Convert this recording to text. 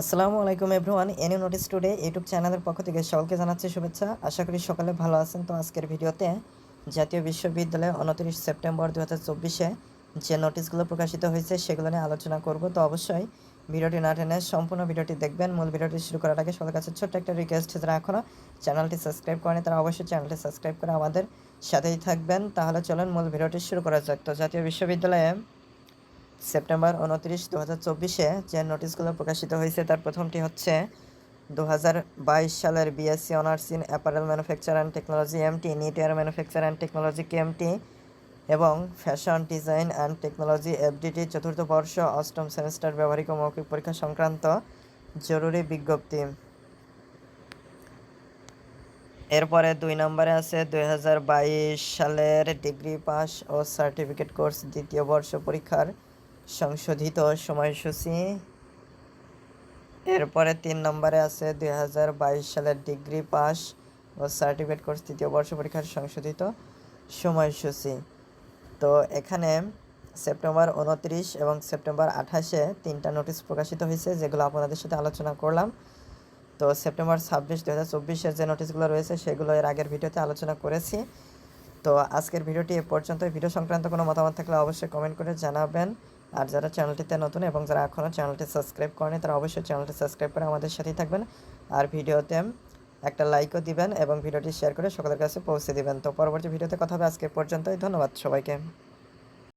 আসসালামু আলাইকুম everyone, any notice today YouTube চ্যানেলের পক্ষ থেকে সকলকে জানাচ্ছি শুভেচ্ছা। আশা করি সকালে ভালো আছেন। তো আজকের ভিডিওতে জাতীয় বিশ্ববিদ্যালয়ে 29 সেপ্টেম্বর 2024-এ যে নোটিশগুলো প্রকাশিত হয়েছে সেগুলো নিয়ে আলোচনা করব। তো অবশ্যই ভিডিওটি না টেনে সম্পূর্ণ ভিডিওটি দেখবেন। মূল ভিডিওটি শুরু করার আগে সবার কাছে ছোট্ট একটা রিকোয়েস্ট, যারা এখনও চ্যানেলটি সাবস্ক্রাইব করেনি তারা অবশ্যই চ্যানেলটি সাবস্ক্রাইব করে আমাদের সাথেই থাকবেন। তাহলে চলেন মূল ভিডিওটি শুরু করা যাক। তো জাতীয় বিশ্ববিদ্যালয়ে সেপ্টেম্বর 29, 2024-এ যে নোটিশগুলো প্রকাশিত হয়েছে তার প্রথমটি হচ্ছে 2022 সালের BSc honours in apparel manufacture and technology MT, knitwear manufacture and technology KMT এবং fashion design and technology FDT চতুর্থ বর্ষ অষ্টম সেমিস্টার ব্যবহারিক ও মৌখিক পরীক্ষা সংক্রান্ত জরুরি বিজ্ঞপ্তি। এরপরে 2 নম্বরে আছে 2022 সালের ডিগ্রি পাস ও সার্টিফিকেট কোর্স দ্বিতীয় বর্ষ পরীক্ষার সংশোধিত সময়সূচি। এরপরে 3 নম্বরে আছে 2022 সালের ডিগ্রি পাস ও সার্টিফিকেট কোর্স তৃতীয় বর্ষ পরীক্ষার সংশোধিত সময়সূচি। তো এখানে সেপ্টেম্বর 29 এবং সেপ্টেম্বর 28-এ 3টা নোটিশ প্রকাশিত হয়েছে, যেগুলো আপনাদের সাথে আলোচনা করলাম। তো সেপ্টেম্বর 26, 2024-এর যে নোটিশগুলো রয়েছে সেগুলো এর আগের ভিডিওতে আলোচনা করেছি। তো আজকের ভিডিওটি এ পর্যন্ত। ভিডিও সংক্রান্ত কোনো মতামত থাকলে অবশ্যই কমেন্ট করে জানাবেন। আর যারা চ্যানেলটিতে নতুন এবং যারা এখনও চ্যানেলটি সাবস্ক্রাইব করেনি তারা অবশ্যই চ্যানেলটি সাবস্ক্রাইব করে আমাদের সাথেই থাকবেন। আর ভিডিওতে একটা লাইকও দিবেন এবং ভিডিওটি শেয়ার করে সকলের কাছে পৌঁছে দিবেন। তো পরবর্তী ভিডিওতে কথা হবে। আজকে পর্যন্তই। ধন্যবাদ সবাইকে।